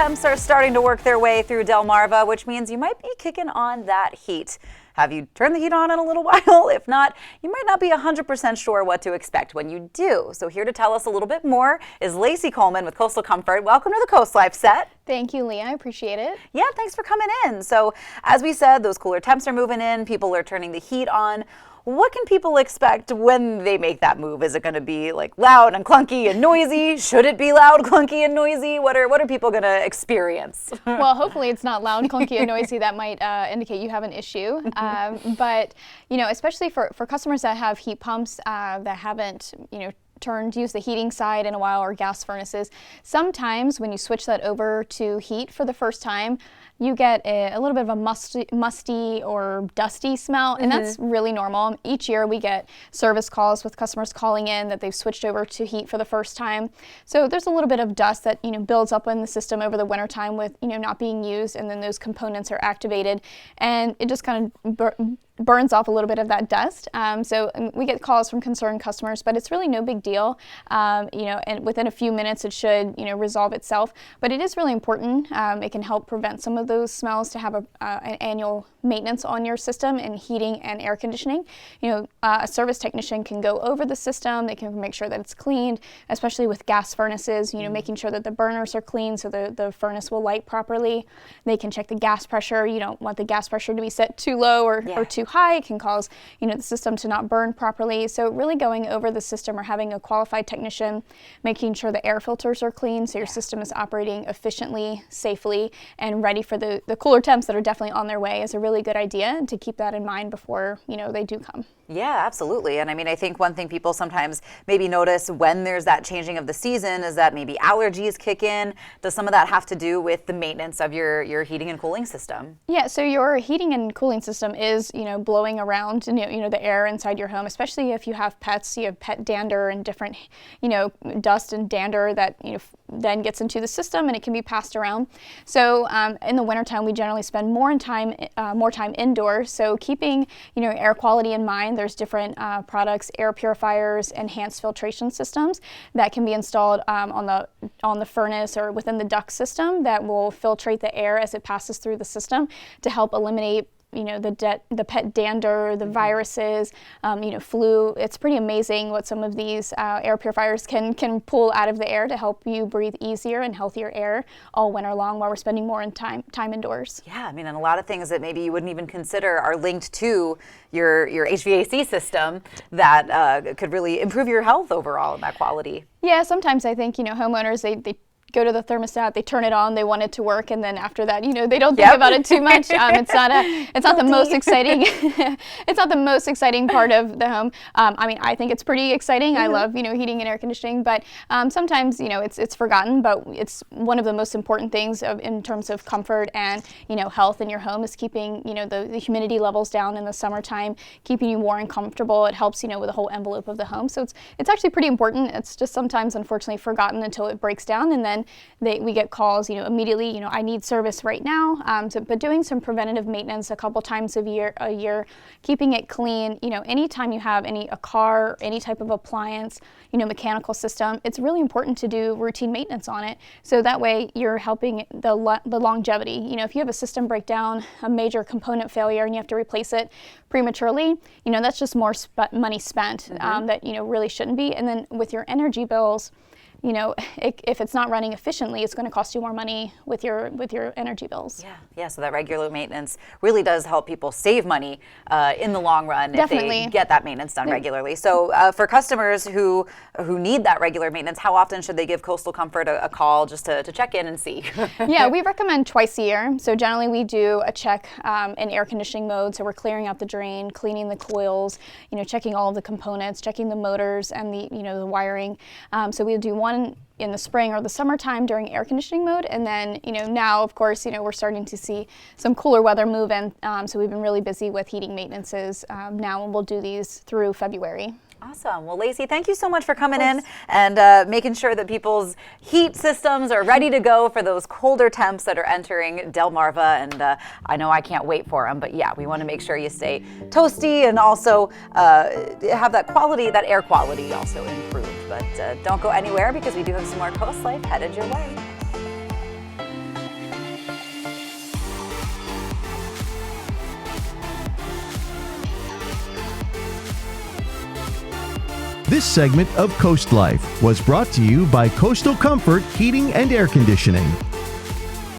temps are starting to work their way through Delmarva, which means you might be kicking on that heat. Have you turned the heat on in a little while? If not, you might not be 100% sure what to expect when you do. So here to tell us a little bit more is Lacey Coleman with Coastal Comfort. Welcome to the CoastLife set. Thank you, Leah. I appreciate it. Yeah, thanks for coming in. So as we said, those cooler temps are moving in. People are turning the heat on. What can people expect when they make that move? Is it going to be like loud and clunky and noisy? Should it be loud, clunky, and noisy? What are people going to experience? Well, hopefully it's not loud, clunky, and noisy. That might indicate you have an issue. But especially for customers that have heat pumps that haven't used the heating side in a while, or gas furnaces, sometimes when you switch that over to heat for the first time, you get a little bit of a musty or dusty smell, and that's really normal. Each year we get service calls with customers calling in that they've switched over to heat for the first time. So there's a little bit of dust that builds up in the system over the winter time with not being used, and then those components are activated, and it just kind of burns off a little bit of that dust. So we get calls from concerned customers, but it's really no big deal. And within a few minutes it should resolve itself. But it is really important. It can help prevent some of those smells to have an annual maintenance on your system in heating and air conditioning. A service technician can go over the system. They can make sure that it's cleaned, especially with gas furnaces, making sure that the burners are clean so the furnace will light properly. They can check the gas pressure. You don't want the gas pressure to be set too low or too high. It can cause the system to not burn properly. So really going over the system or having a qualified technician, making sure the air filters are clean so your system is operating efficiently, safely, and ready for the cooler temps that are definitely on their way is a really good idea, and to keep that in mind before they do come. Yeah, absolutely. And I think one thing people sometimes maybe notice when there's that changing of the season is that maybe allergies kick in. Does some of that have to do with the maintenance of your heating and cooling system? Yeah, so your heating and cooling system is blowing around the air inside your home, especially if you have pets. You have pet dander and different dust and dander that then gets into the system, and it can be passed around. So in the wintertime we generally spend more time indoors, so keeping air quality in mind. There's different products, air purifiers, enhanced filtration systems that can be installed on the furnace or within the duct system that will filtrate the air as it passes through the system to help eliminate the pet dander, the viruses, flu. It's pretty amazing what some of these air purifiers can pull out of the air to help you breathe easier and healthier air all winter long while we're spending more time indoors. Yeah, and a lot of things that maybe you wouldn't even consider are linked to your HVAC system that could really improve your health overall and that quality. Yeah, sometimes I think homeowners they go to the thermostat, they turn it on, they want it to work, and then after that, they don't think about it too much. It's not the most exciting. It's not the most exciting part of the home. I think it's pretty exciting. I love heating and air conditioning, but sometimes it's forgotten. But it's one of the most important things in terms of comfort and health in your home is keeping the humidity levels down in the summertime, keeping you warm and comfortable. It helps with the whole envelope of the home. So it's actually pretty important. It's just sometimes unfortunately forgotten until it breaks down, and then we get calls, immediately, I need service right now. But doing some preventative maintenance a couple times a year, keeping it clean, anytime you have a car, any type of appliance, mechanical system, it's really important to do routine maintenance on it. So that way you're helping the longevity. If you have a system breakdown, a major component failure, and you have to replace it prematurely, that's just more money spent that, really shouldn't be. And then with your energy bills, if it's not running efficiently, it's going to cost you more money with your energy bills. Yeah. So that regular maintenance really does help people save money in the long run. Definitely. If they get that maintenance done regularly. So for customers who need that regular maintenance, how often should they give Coastal Comfort a call just to check in and see? Yeah, we recommend twice a year. So generally we do a check in air conditioning mode. So we're clearing out the drain, cleaning the coils, checking all of the components, checking the motors and the wiring. So we do one in the spring or the summertime during air conditioning mode, and then now of course we're starting to see some cooler weather move in, so we've been really busy with heating maintenances now, and we'll do these through February. Awesome. Well, Lacey, thank you so much for coming in and making sure that people's heat systems are ready to go for those colder temps that are entering Delmarva. And I know I can't wait for them, but yeah, we want to make sure you stay toasty and also have that quality, that air quality also improved. But don't go anywhere because we do have some more CoastLife headed your way. This segment of CoastLife was brought to you by Coastal Comfort Heating and Air Conditioning.